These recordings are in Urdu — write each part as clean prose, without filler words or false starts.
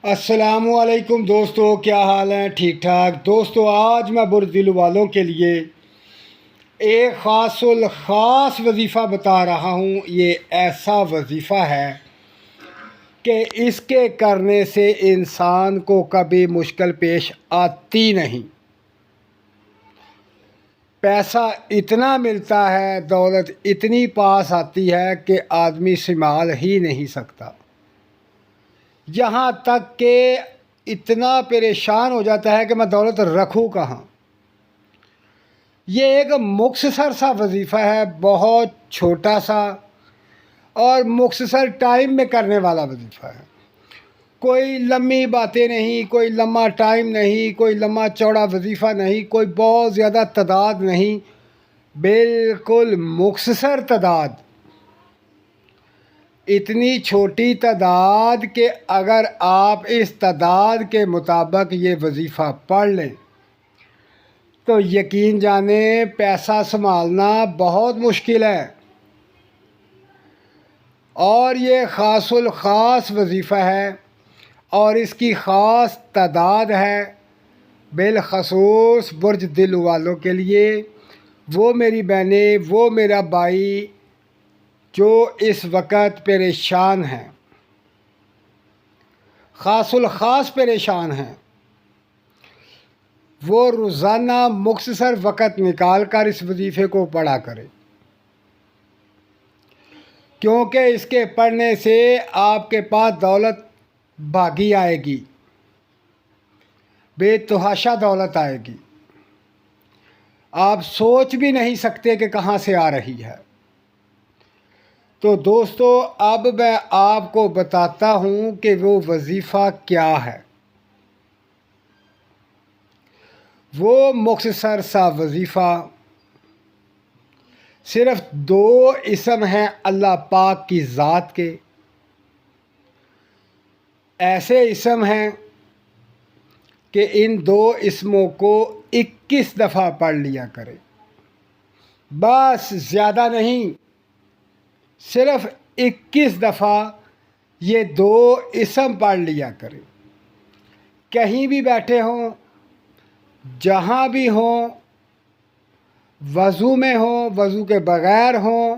السلام علیکم دوستو، کیا حال ہیں؟ ٹھیک ٹھاک دوستو۔ آج میں بردل والوں کے لیے ایک خاص الخاص وظیفہ بتا رہا ہوں۔ یہ ایسا وظیفہ ہے کہ اس کے کرنے سے انسان کو کبھی مشکل پیش آتی نہیں۔ پیسہ اتنا ملتا ہے، دولت اتنی پاس آتی ہے کہ آدمی سنبھال ہی نہیں سکتا، یہاں تک کہ اتنا پریشان ہو جاتا ہے کہ میں دولت رکھوں کہاں۔ یہ ایک مختصر سا وظیفہ ہے، بہت چھوٹا سا اور مختصر ٹائم میں کرنے والا وظیفہ ہے۔ کوئی لمبی باتیں نہیں، کوئی لمبا ٹائم نہیں، کوئی لمبا چوڑا وظیفہ نہیں، کوئی بہت زیادہ تعداد نہیں، بالکل مختصر تعداد۔ اتنی چھوٹی تعداد کہ اگر آپ اس تعداد کے مطابق یہ وظیفہ پڑھ لیں تو یقین جانیں پیسہ سنبھالنا بہت مشکل ہے۔ اور یہ خاص الخاص وظیفہ ہے اور اس کی خاص تعداد ہے، بالخصوص برج دل والوں کے لیے، وہ میری بہنیں، وہ میرا بھائی جو اس وقت پریشان ہیں، خاص الخاص پریشان ہیں۔ وہ روزانہ مختصر وقت نکال کر اس وظیفے کو پڑھا کرے، کیونکہ اس کے پڑھنے سے آپ کے پاس دولت بھاگی آئے گی، بے تحاشا دولت آئے گی، آپ سوچ بھی نہیں سکتے کہ کہاں سے آ رہی ہے۔ تو دوستو، اب میں آپ کو بتاتا ہوں کہ وہ وظیفہ کیا ہے۔ وہ مختصر سا وظیفہ، صرف 2 اسم ہیں اللہ پاک کی ذات کے، ایسے اسم ہیں کہ ان 2 اسموں کو 21 دفعہ پڑھ لیا کرے، بس زیادہ نہیں، صرف 21 دفعہ یہ 2 اسم پڑھ لیا کرے۔ کہیں بھی بیٹھے ہوں، جہاں بھی ہوں، وضو میں ہوں، وضو کے بغیر ہوں،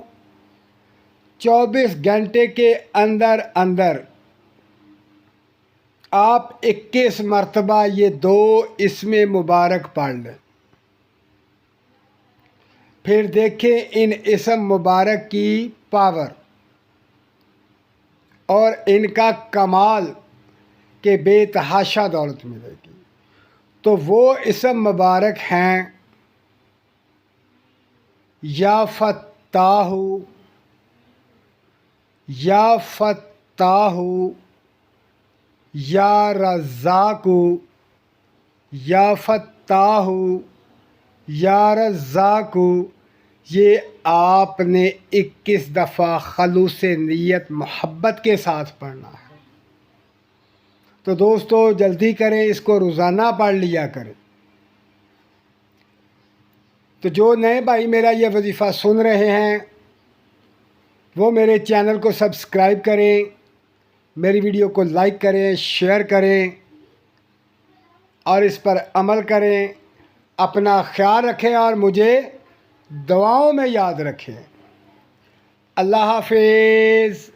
24 گھنٹے کے اندر اندر آپ 21 مرتبہ یہ 2 اسم مبارک پڑھ لیں۔ پھر دیکھیں ان اسم مبارک کی پاور اور ان کا کمال کہ بے تحاشا دولت ملے گی۔ تو وہ اسم مبارک ہیں یا فتاح، یا فتاح، یا رزاق، یا فتاح، یا رزاق۔ یہ آپ نے 21 دفعہ خلوص نیت محبت کے ساتھ پڑھنا ہے۔ تو دوستو جلدی کریں، اس کو روزانہ پڑھ لیا کریں۔ تو جو نئے بھائی میرا یہ وظیفہ سن رہے ہیں وہ میرے چینل کو سبسکرائب کریں، میری ویڈیو کو لائک کریں، شیئر کریں اور اس پر عمل کریں۔ اپنا خیال رکھیں اور مجھے دعاؤں میں یاد رکھیں۔ اللہ حافظ۔